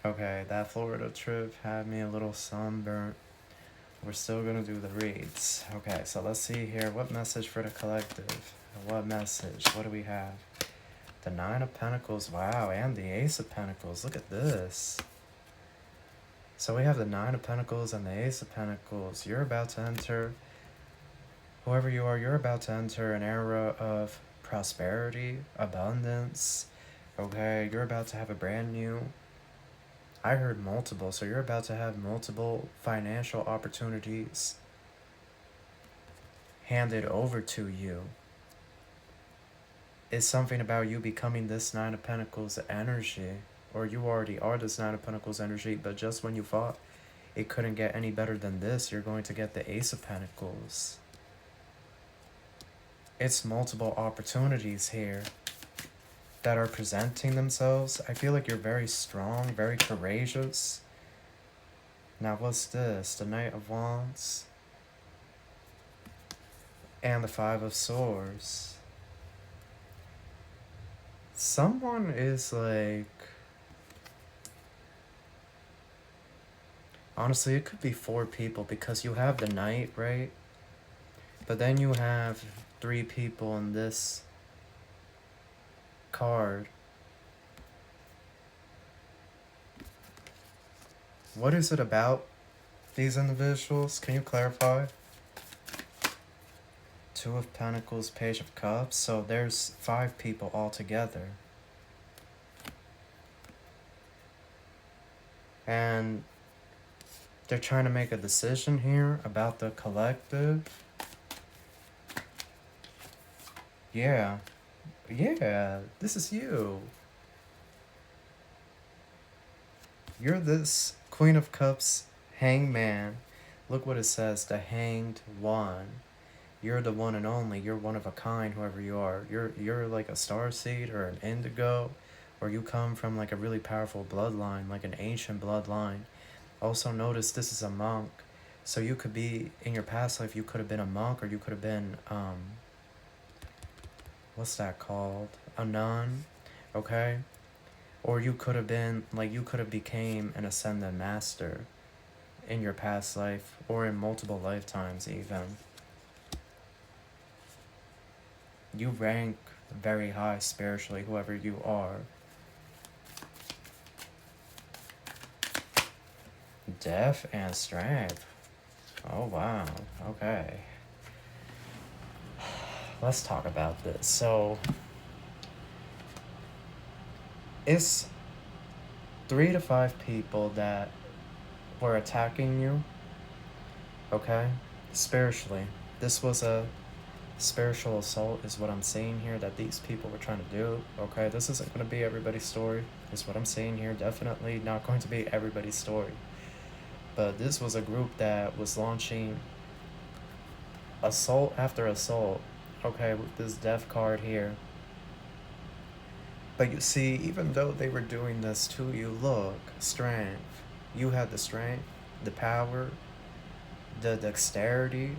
Okay, that Florida trip had me a little sunburnt. We're still gonna do the reads. Okay, so let's see here. What message for the collective? What message? What do we have? The Nine of Pentacles. Wow, and the Ace of Pentacles. Look at this. So we have the Nine of Pentacles and the Ace of Pentacles. You're about to enter, whoever you are, you're about to enter an era of prosperity, abundance. Okay, you're about to have a brand new, I heard multiple, so you're about to have multiple financial opportunities handed over to you. It's something about you becoming this Nine of Pentacles energy, or you already are this Nine of Pentacles energy, but just when you thought it couldn't get any better than this, you're going to get the Ace of Pentacles. It's multiple opportunities here that are presenting themselves. I feel like you're very strong, very courageous. Now what's this? The Knight of Wands and the Five of Swords. Someone is like, honestly, it could be 4 people because you have the Knight, right? But then you have 3 people in this card. What is it about these individuals? Can you clarify? Two of Pentacles, Page of Cups. So there's 5 people altogether. And they're trying to make a decision here about the collective. Yeah. Yeah, this is you. You're this Queen of Cups hangman. Look what it says, the Hanged One. You're the one and only. You're one of a kind, whoever you are. You're like a starseed or an indigo, or you come from like a really powerful bloodline, like an ancient bloodline. Also notice this is a monk. So you could be, in your past life, you could have been a monk, or you could have been, what's that called? A nun, okay? Or you could have been, like, you could have became an ascended master in your past life, or in multiple lifetimes even. You rank very high spiritually, whoever you are. Death and strength. Oh, wow. Okay. Let's talk about this. So, it's 3 to 5 people that were attacking you, okay? Spiritually. This was a spiritual assault is what I'm seeing here that these people were trying to do, okay? This isn't going to be everybody's story, is what I'm seeing here. Definitely not going to be everybody's story. But this was a group that was launching assault after assault, okay, with this death card here. But you see, even though they were doing this to you, look, strength. You had the strength, the power, the dexterity,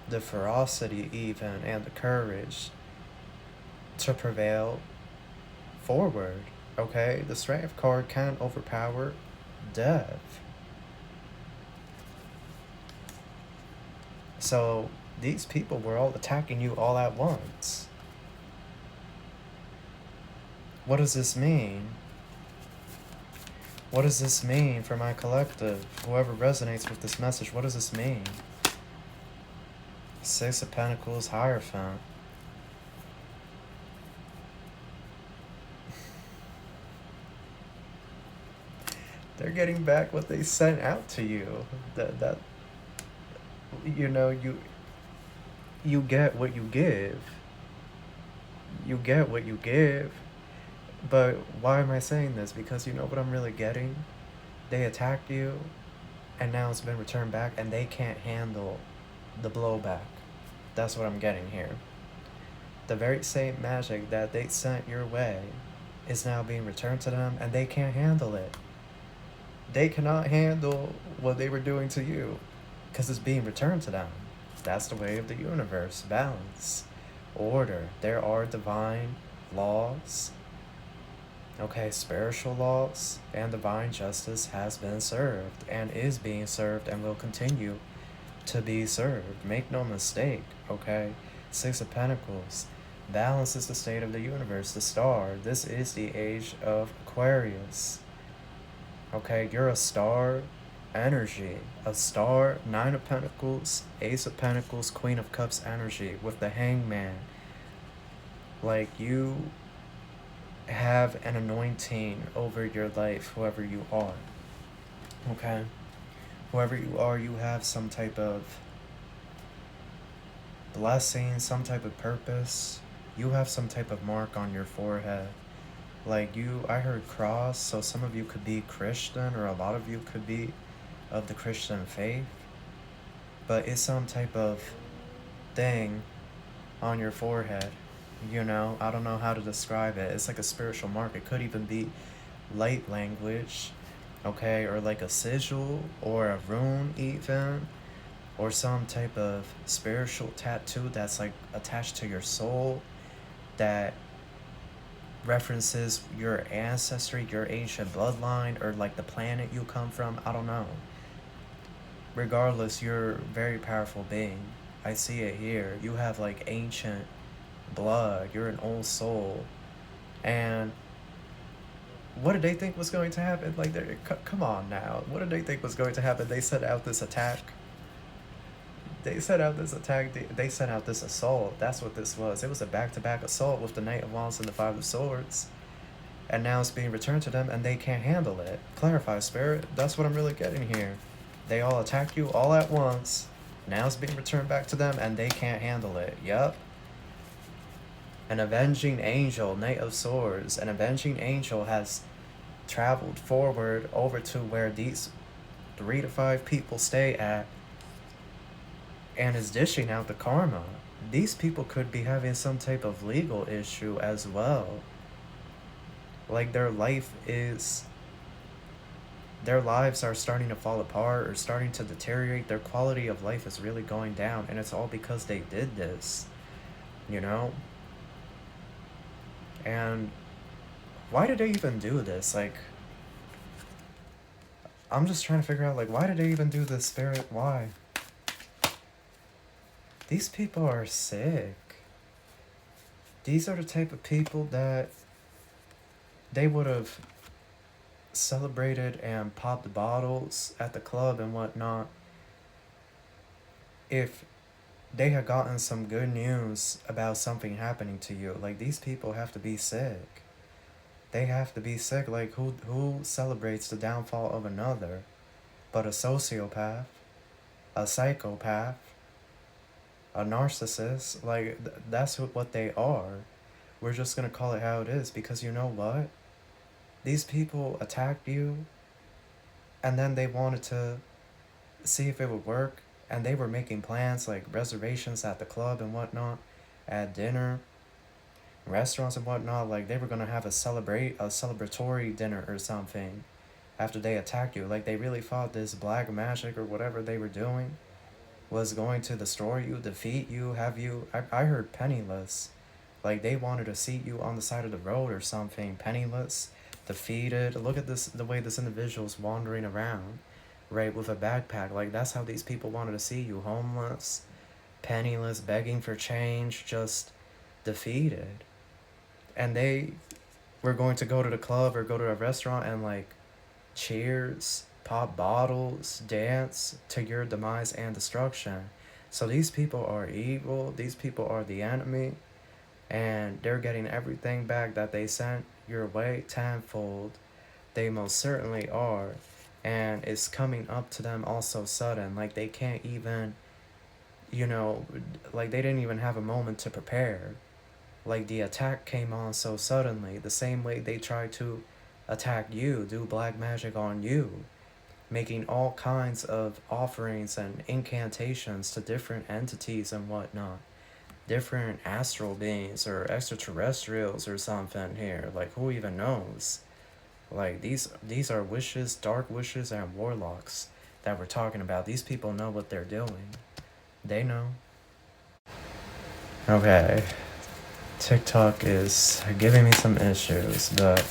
the ferocity even, and the courage to prevail forward, okay? The strength card can't overpower death. So these people were all attacking you all at once. What does this mean? What does this mean for my collective? Whoever resonates with this message, what does this mean? 6 of Pentacles, Hierophant. They're getting back what they sent out to you. That you know, you get what you give. You get what you give. But why am I saying this? Because you know what I'm really getting? They attacked you, and now it's been returned back, and they can't handle the blowback. That's what I'm getting here. The very same magic that they sent your way is now being returned to them, and they can't handle it. They cannot handle what they were doing to you, because it's being returned to them. That's the way of the universe. Balance. Order. There are divine laws. Okay, spiritual laws and divine justice has been served and is being served and will continue to be served. Make no mistake, okay? Six of Pentacles. Balance is the state of the universe, the star. This is the age of Aquarius. Okay, you're a star energy. A star, Nine of Pentacles, Ace of Pentacles, Queen of Cups energy with the Hangman. Like, you have an anointing over your life, whoever you are. Okay? Whoever you are, you have some type of blessing, some type of purpose. You have some type of mark on your forehead. Like, I heard cross, so some of you could be Christian, or a lot of you could be of the Christian faith. But it's some type of thing on your forehead. You know, I don't know how to describe it. It's like a spiritual mark. It could even be light language, okay, or like a sigil or a rune even, or some type of spiritual tattoo that's like attached to your soul that references your ancestry, your ancient bloodline, or like the planet you come from. I don't know. Regardless, you're a very powerful being. I see it here. You have like ancient blood. You're an old soul. And what did they think was going to happen? Like, come on now. What did they think was going to happen? They set out this attack. They set out this attack. They set out this assault. That's what this was. It was a back-to-back assault with the Knight of Wands and the Five of Swords. And now it's being returned to them, and they can't handle it. Clarify, Spirit. That's what I'm really getting here. They all attack you all at once. Now it's being returned back to them, and they can't handle it. Yup. An avenging angel, Knight of Swords. An avenging angel has traveled forward over to where these 3 to 5 people stay at and is dishing out the karma. These people could be having some type of legal issue as well. Like, their lives are starting to fall apart or starting to deteriorate. Their quality of life is really going down, and it's all because they did this, you know? And why did they even do this? Like, I'm just trying to figure out, like, why did they even do this, Spirit? Why? These people are sick. These are the type of people that they would have celebrated and popped bottles at the club and whatnot if they had gotten some good news about something happening to you. Like, these people have to be sick. They have to be sick. Like, who celebrates the downfall of another but a sociopath, a psychopath, a narcissist? Like, that's what they are. We're just gonna call it how it is, because you know what? These people attacked you, and then they wanted to see if it would work, and they were making plans, like reservations at the club and whatnot, at dinner, restaurants and whatnot. Like, they were gonna have a celebratory dinner or something after they attacked you. Like, they really thought this black magic or whatever they were doing was going to destroy you, defeat you, have you... I heard penniless. Like, they wanted to seat you on the side of the road or something. Penniless, defeated. Look at this, the way this individual's wandering around, right, with a backpack. Like, that's how these people wanted to see you. Homeless, penniless, begging for change, just defeated. And they were going to go to the club or go to a restaurant and, like, cheers, pop bottles, dance to your demise and destruction. So these people are evil. These people are the enemy. And they're getting everything back that they sent your way tenfold. They most certainly are. And it's coming up to them all so sudden. Like, they can't even, you know, like, they didn't even have a moment to prepare. Like, the attack came on so suddenly. The same way they tried to attack you, do black magic on you, making all kinds of offerings and incantations to different entities and whatnot. Different astral beings or extraterrestrials or something here. Like, who even knows? Like, these are wishes, dark wishes, and warlocks that we're talking about. These people know what they're doing. They know. Okay. TikTok is giving me some issues, but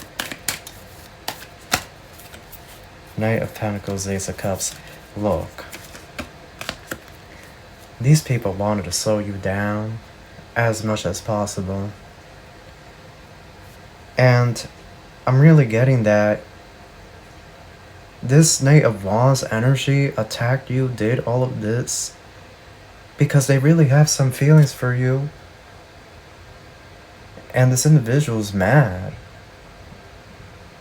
Knight of Pentacles, Ace of Cups. Look, these people wanted to slow you down as much as possible. And I'm really getting that this Knight of Wands energy attacked you, did all of this, because they really have some feelings for you. And this individual's mad.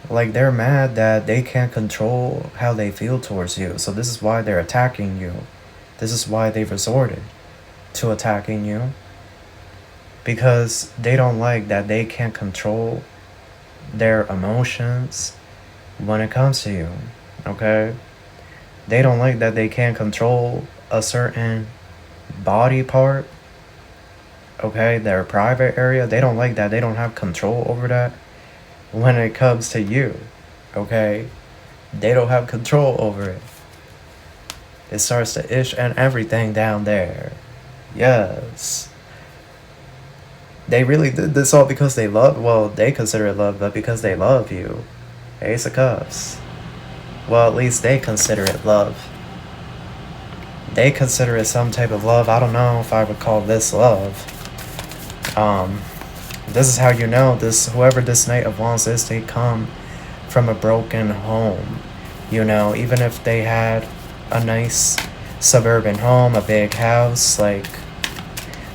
Like, they're mad that they can't control how they feel towards you. So this is why they're attacking you. This is why they've resorted to attacking you. Because they don't like that they can't control their emotions when it comes to you. Okay? They don't like that they can't control a certain body part. Okay? Their private area. They don't like that they don't have control over that when it comes to you. Okay? They don't have control over it. It starts to itch and everything down there. Yes. They really did this all because they love, well, they consider it love, but because they love you. Ace of Cups. Well, at least they consider it love. They consider it some type of love. I don't know if I would call this love. This is how you know this, whoever this Knight of Wands is, they come from a broken home. You know, even if they had a nice suburban home, a big house, like,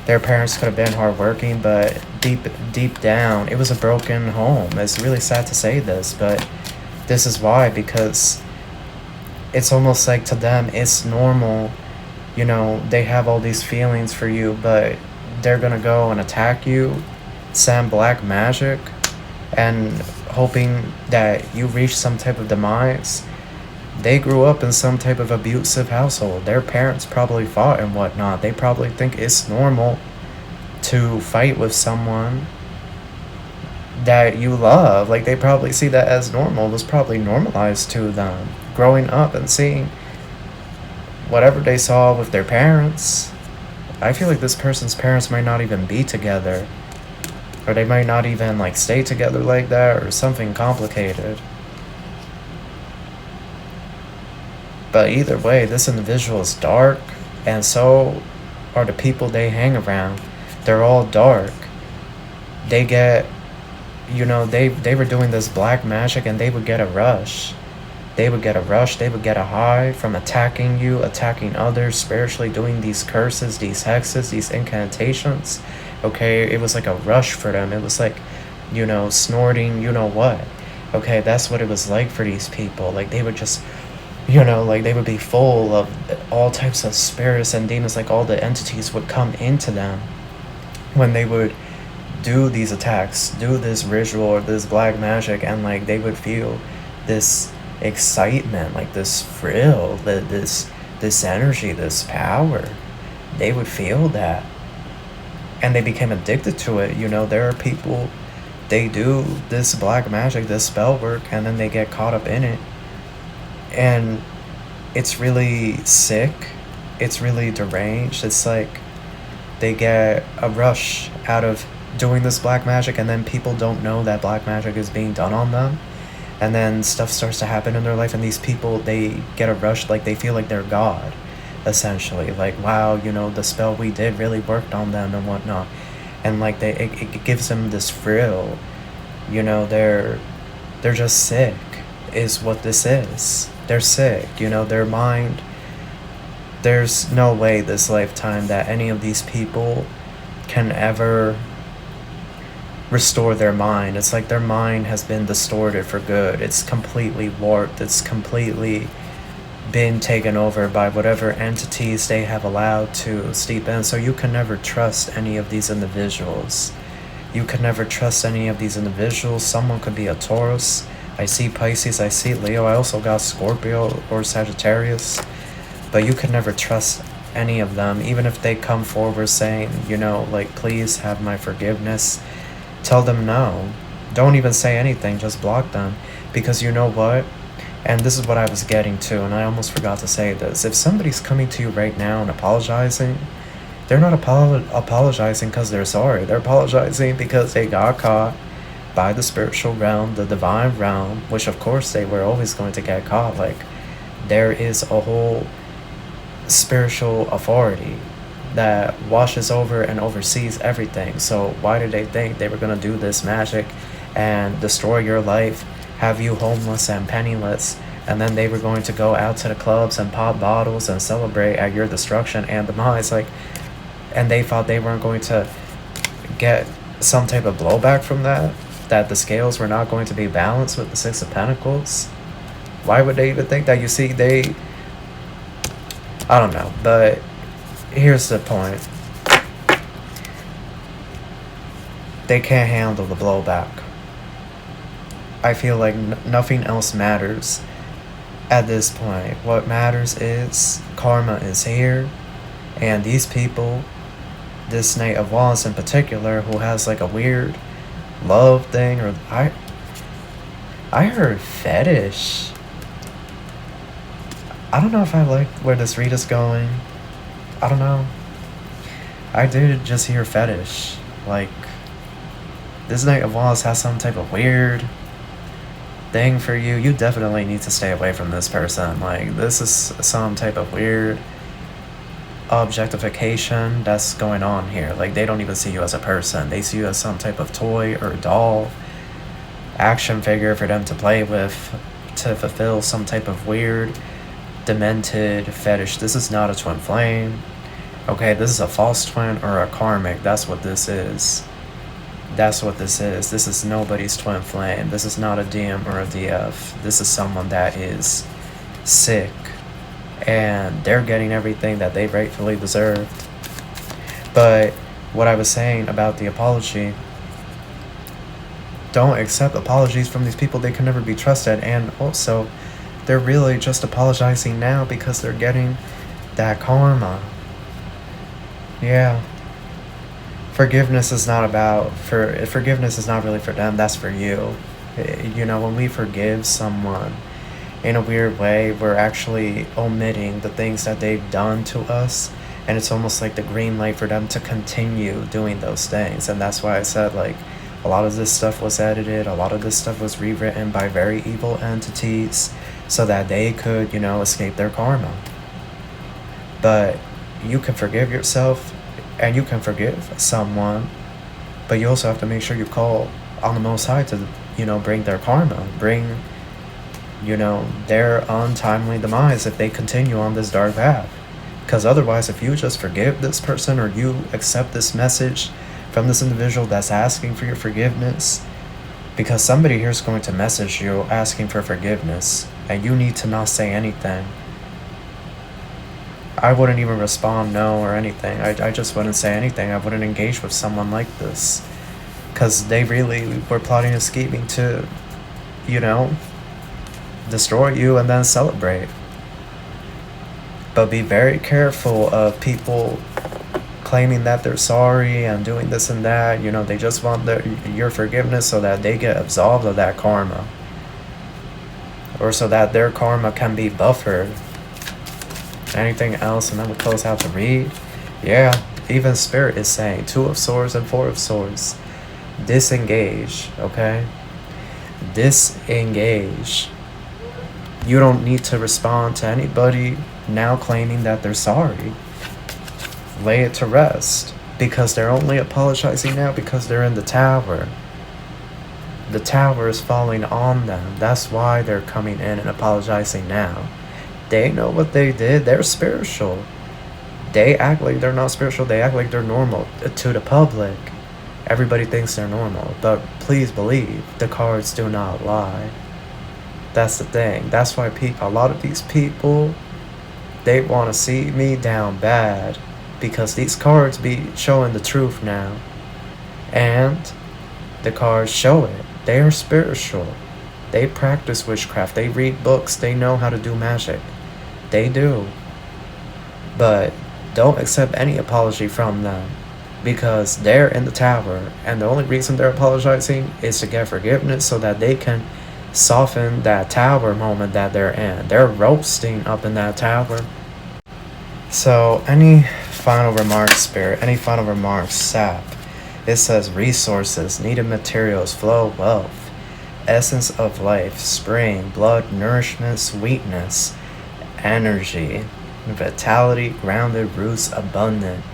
their parents could have been hardworking, but deep down, it was a broken home. It's really sad to say this, but this is why, because it's almost like to them, it's normal. You know, they have all these feelings for you, but they're gonna go and attack you, send black magic, and hoping that you reach some type of demise. They grew up in some type of abusive household. Their parents probably fought and whatnot. They probably think it's normal to fight with someone that you love. Like, they probably see that as normal. It was probably normalized to them growing up and seeing whatever they saw with their parents. I feel like this person's parents might not even be together, or they might not even like stay together like that, or something complicated. But either way, this individual is dark, and so are the people they hang around. They're all dark. They get, you know, they were doing this black magic, and they would get a rush. They would get a rush, they would get a high from attacking you, attacking others, spiritually doing these curses, these hexes, these incantations. Okay, it was like a rush for them. It was like, you know, snorting, you know what. Okay, that's what it was like for these people. Like, they would just, you know, like, they would be full of all types of spirits and demons. Like, all the entities would come into them when they would do these attacks, do this ritual or this black magic, and like, they would feel this excitement, like this thrill, this energy, this power. They would feel that, and they became addicted to it. You know, there are people, they do this black magic, this spell work, and then they get caught up in it, and it's really sick, it's really deranged. It's like they get a rush out of doing this black magic, and then people don't know that black magic is being done on them, and then stuff starts to happen in their life, and these people, they get a rush, like they feel like they're God, essentially. Like, wow, you know, the spell we did really worked on them and whatnot. And like, it gives them this thrill. You know, they're just sick, is what this is. They're sick, you know, their mind. There's no way this lifetime that any of these people can ever restore their mind. It's like their mind has been distorted for good. It's completely warped. It's completely been taken over by whatever entities they have allowed to steep in. So you can never trust any of these individuals. You can never trust any of these individuals. Someone could be a Taurus. I see Pisces, I see Leo. I also got Scorpio or Sagittarius. But you can never trust any of them, even if they come forward saying, you know, like, please have my forgiveness. Tell them no. Don't even say anything, just block them. Because you know what? And this is what I was getting to, and I almost forgot to say this. If somebody's coming to you right now and apologizing, they're not apologizing because they're sorry. They're apologizing because they got caught. by the spiritual realm, the divine realm, which of course they were always going to get caught. Like, there is a whole spiritual authority that washes over and oversees everything. So why did they think they were going to do this magic and destroy your life, have you homeless and penniless, and then they were going to go out to the clubs and pop bottles and celebrate at your destruction and demise? Like, and they thought they weren't going to get some type of blowback from that, that the scales were not going to be balanced with the Six of Pentacles. Why would they even think that? You see, I don't know, but here's the point. They can't handle the blowback. I feel like nothing else matters at this point. What matters is karma is here, and these people, this Knight of Wands in particular, who has like a weird love thing, or I heard fetish. I don't know if I like where this read is going. I don't know. I did just hear fetish. Like, this Knight of Wands has some type of weird thing for you. You definitely need to stay away from this person. Like, this is some type of weird objectification that's going on here. Like, they don't even see you as a person. They see you as some type of toy or doll, action figure for them to play with, to fulfill some type of weird, demented fetish. This is not a twin flame. Okay, this is a false twin or a karmic. That's what this is. That's what this is. This is nobody's twin flame. This is not a DM or a DF. This is someone that is sick, and they're getting everything that they rightfully deserved. But what I was saying about the apology, don't accept apologies from these people. They can never be trusted. And also, they're really just apologizing now because they're getting that karma. Yeah. Forgiveness is not forgiveness is not really for them. That's for you. You know, when we forgive someone, in a weird way, we're actually omitting the things that they've done to us, and it's almost like the green light for them to continue doing those things. And that's why I said, like, a lot of this stuff was edited, a lot of this stuff was rewritten by very evil entities so that they could, you know, escape their karma. But you can forgive yourself and you can forgive someone, but you also have to make sure you call on the Most High to, you know, bring their karma, bring, you know, their untimely demise if they continue on this dark path. Because otherwise, if you just forgive this person, or you accept this message from this individual that's asking for your forgiveness, because somebody here is going to message you asking for forgiveness, and you need to not say anything. I wouldn't even respond no or anything. I just wouldn't say anything. I wouldn't engage with someone like this, because they really were plotting and scheming to, you know, destroy you and then celebrate. But be very careful of people claiming that they're sorry and doing this and that. You know, they just want your forgiveness so that they get absolved of that karma, or so that their karma can be buffered. Anything else? And then we close out the read. Yeah, even Spirit is saying 2 of Swords and 4 of Swords. Disengage, okay? Disengage. You don't need to respond to anybody now claiming that they're sorry. Lay it to rest, because they're only apologizing now because they're in the tower. The tower is falling on them. That's why they're coming in and apologizing now. They know what they did. They're spiritual. They act like they're not spiritual. They act like they're normal to the public. Everybody thinks they're normal, but please believe the cards do not lie. That's the thing. That's why a lot of these people, they want to see me down bad, because these cards be showing the truth now. And the cards show it. They are spiritual. They practice witchcraft. They read books. They know how to do magic. They do. But don't accept any apology from them, because they're in the tower, and the only reason they're apologizing is to get forgiveness so that they can soften that tower moment that they're in. They're roasting up in that tower. So any final remarks, Spirit? Any final remarks, Sap? It says resources, needed materials, flow, wealth, essence of life, spring, blood, nourishment, sweetness, energy, vitality, grounded, roots, abundant,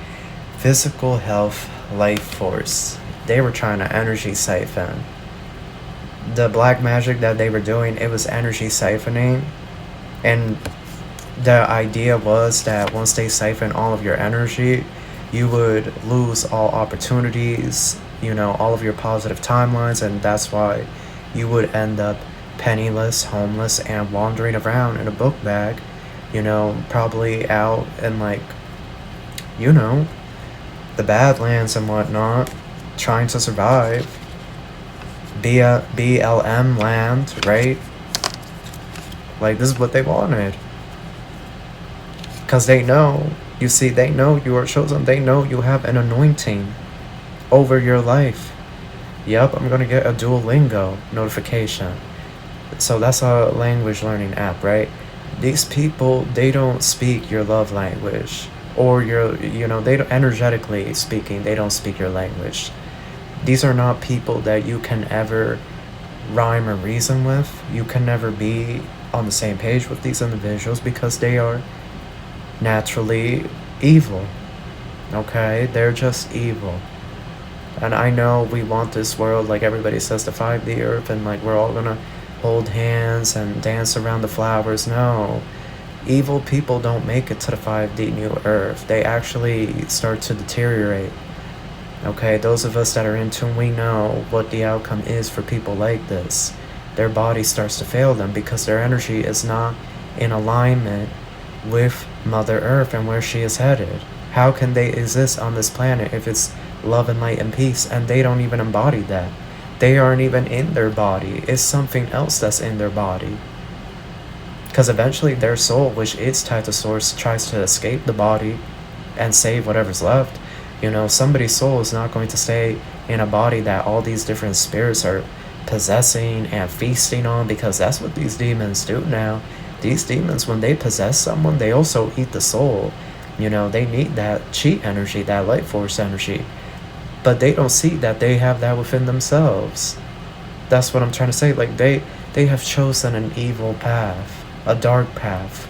physical health, life force. They were trying to energy siphon. The black magic that they were doing, it was energy siphoning. And the idea was that once they siphon all of your energy, you would lose all opportunities, you know, all of your positive timelines, and that's why you would end up penniless, homeless, and wandering around in a book bag, you know, probably out in, like, you know, the Badlands and whatnot, trying to survive. BLM land, right? Like, this is what they wanted. Because they know, you see, they know you are chosen. They know you have an anointing over your life. Yep, I'm going to get a Duolingo notification. So that's a language learning app, right? These people, they don't speak your love language. Or your, you know, they don't, energetically speaking, they don't speak your language. These are not people that you can ever rhyme or reason with. You can never be on the same page with these individuals because they are naturally evil. Okay? They're just evil. And I know we want this world, like everybody says, to 5D Earth, and like we're all gonna hold hands and dance around the flowers. No. Evil people don't make it to the 5D New Earth. They actually start to deteriorate. Okay, those of us that are in tune, we know what the outcome is for people like this. Their body starts to fail them because their energy is not in alignment with Mother Earth and where she is headed. How can they exist on this planet if it's love and light and peace, and they don't even embody that? They aren't even in their body. It's something else that's in their body. Because eventually their soul, which is tied to source, tries to escape the body and save whatever's left. You know, somebody's soul is not going to stay in a body that all these different spirits are possessing and feasting on, because that's what these demons do now. These demons, when they possess someone, they also eat the soul. You know, they need that chi energy, that light force energy. But they don't see that they have that within themselves. That's what I'm trying to say. Like, they have chosen an evil path, a dark path.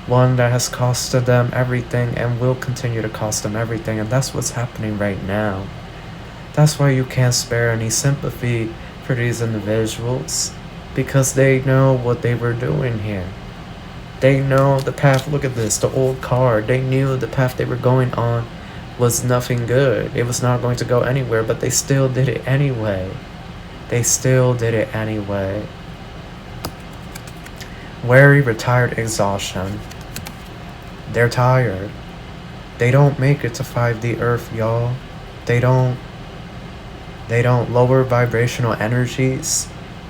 One that has costed them everything and will continue to cost them everything. And that's what's happening right now. That's why you can't spare any sympathy for these individuals. Because they know what they were doing here. They know the path. Look at this, the old car. They knew the path they were going on was nothing good. It was not going to go anywhere, but they still did it anyway. They still did it anyway. Weary, retired, exhaustion. They're tired. They don't make it to 5D Earth, y'all. They don't. Lower vibrational energies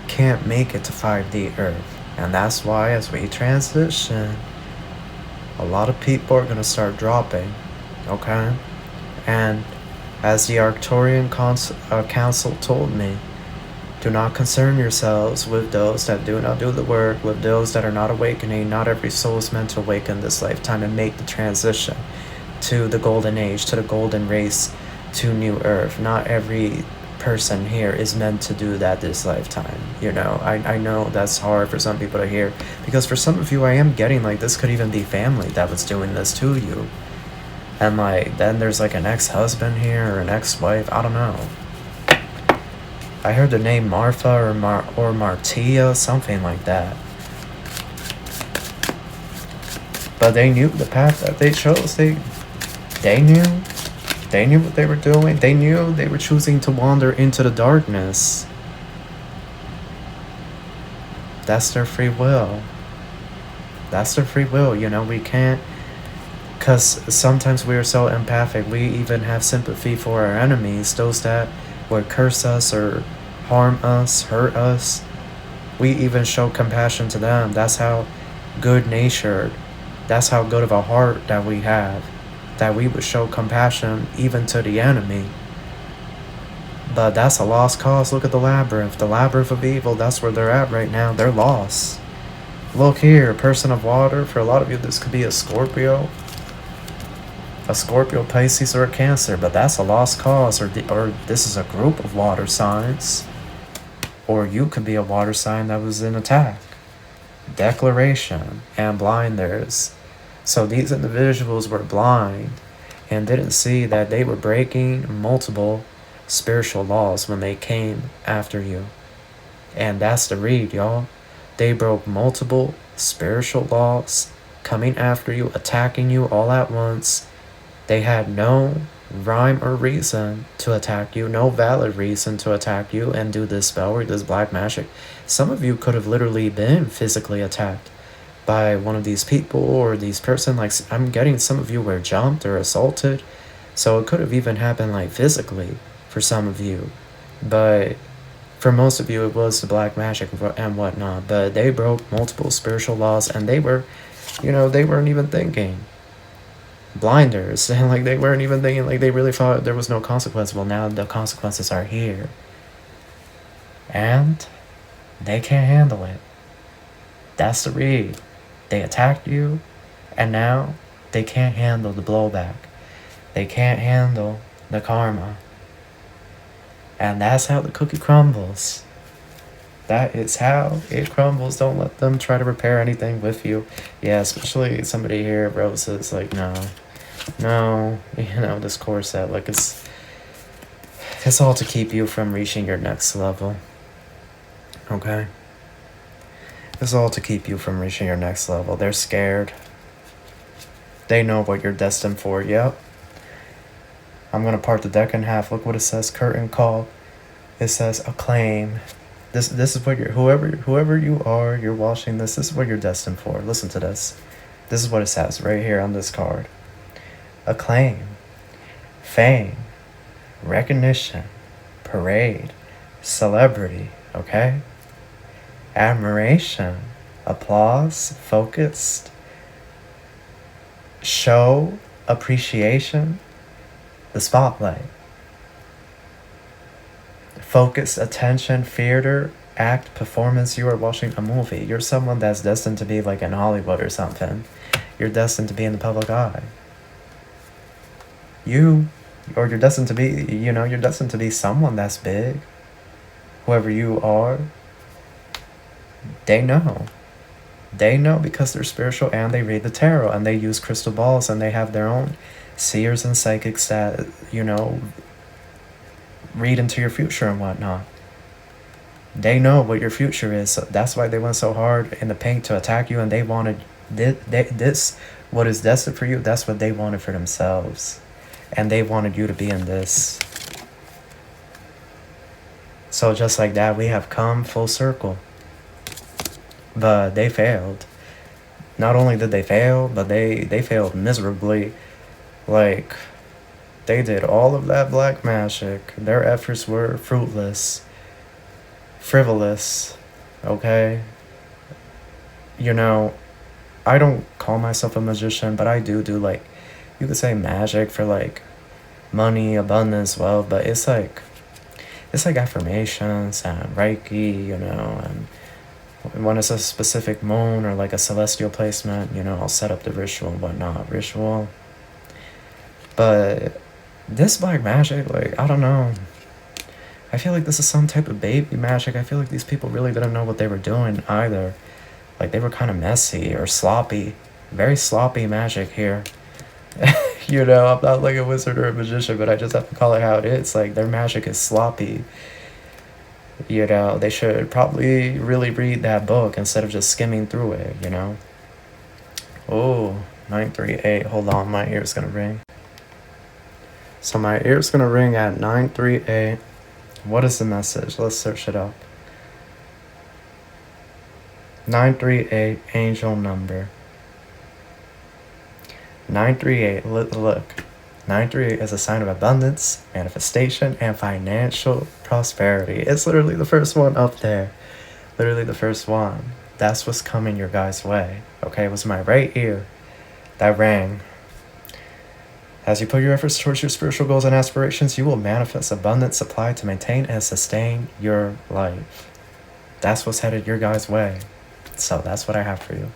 can't make it to 5D Earth. And that's why as we transition, a lot of people are going to start dropping. Okay? And as the Arcturian Council told me, do not concern yourselves with those that do not do the work, with those that are not awakening. Not every soul is meant to awaken this lifetime and make the transition to the golden age, to the golden race, to New Earth. Not every person here is meant to do that this lifetime. You know, I know that's hard for some people to hear, because for some of you, I am getting like this could even be family that was doing this to you. And like, then there's like an ex-husband here or an ex-wife, I don't know. I heard the name Martha or Martia, something like that. But they knew the path that they chose. They knew. They knew what they were doing. They knew they were choosing to wander into the darkness. That's their free will. That's their free will. You know, we can't, because sometimes we are so empathic. We even have sympathy for our enemies, those that would curse us or harm us, hurt us. We even show compassion to them. That's how good-natured, that's how good of a heart that we have, that we would show compassion even to the enemy. But that's a lost cause. Look at the labyrinth of evil. That's where they're at right now. They're lost. Look here, person of water. For a lot of you, this could be a Scorpio. a Scorpio, Pisces, or a Cancer, but that's a lost cause, or this is a group of water signs, or you could be a water sign that was in attack, declaration, and blinders. So these individuals were blind and didn't see that they were breaking multiple spiritual laws when they came after you. And that's the read, y'all. They broke multiple spiritual laws, coming after you, attacking you all at once. They had no rhyme or reason to attack you, no valid reason to attack you and do this spell or this black magic. Some of you could have literally been physically attacked by one of these people or these person. Like, I'm getting some of you were jumped or assaulted. So it could have even happened like physically for some of you. But for most of you, it was the black magic and whatnot. But they broke multiple spiritual laws, and they were, they weren't even thinking. Blinders, and like they weren't even thinking, like they really thought there was no consequence. Well, now the consequences are here. And they can't handle it. That's the read. They attacked you, and now they can't handle the blowback. They can't handle the karma. And that's how the cookie crumbles. That is how it crumbles. Don't let them try to repair anything with you. Yeah, especially somebody here, Roses, like, no, this corset, like, it's all to keep you from reaching your next level. Okay? It's all to keep you from reaching your next level. They're scared. They know what you're destined for. Yep. I'm going to part the deck in half. Look what it says. Curtain call. It says acclaim. This is what you're, whoever you are, you're watching this is what you're destined for. Listen to this. This is what it says right here on this card. Acclaim, fame, recognition, parade, celebrity, okay? Admiration, applause, focused, show, appreciation, the spotlight. Focus, attention, theater, act, performance. You are watching a movie. You're someone that's destined to be like in Hollywood or something. You're destined to be in the public eye. You're destined to be, you're destined to be someone that's big. Whoever you are, they know. They know because they're spiritual and they read the tarot and they use crystal balls and they have their own seers and psychics that, read into your future and whatnot. They know what your future is. So that's why they went so hard in the paint to attack you, and they wanted this, what is destined for you, that's what they wanted for themselves. And they wanted you to be in this. So just like that, we have come full circle. But they failed. Not only did they fail, but they failed miserably. Like, they did all of that black magic. Their efforts were fruitless, frivolous, okay? I don't call myself a magician, but I do like, you could say magic for like money, abundance, wealth, but it's like affirmations and Reiki, and when it's a specific moon or like a celestial placement, I'll set up the ritual and whatnot, But this black magic, like, I don't know. I feel like this is some type of baby magic. I feel like these people really didn't know what they were doing either. Like, they were kind of messy or sloppy. Very sloppy magic here. I'm not like a wizard or a magician, but I just have to call it how it is. Like, their magic is sloppy. They should probably really read that book instead of just skimming through it, Oh, 938. Hold on, my ear's gonna ring. So my ear's gonna ring at 938. What is the message? Let's search it up. 938, angel number. 938, look. 938 is a sign of abundance, manifestation, and financial prosperity. It's literally the first one up there. Literally the first one. That's what's coming your guys' way. Okay, it was my right ear that rang. As you put your efforts towards your spiritual goals and aspirations, you will manifest abundant supply to maintain and sustain your life. That's what's headed your guys' way. So that's what I have for you.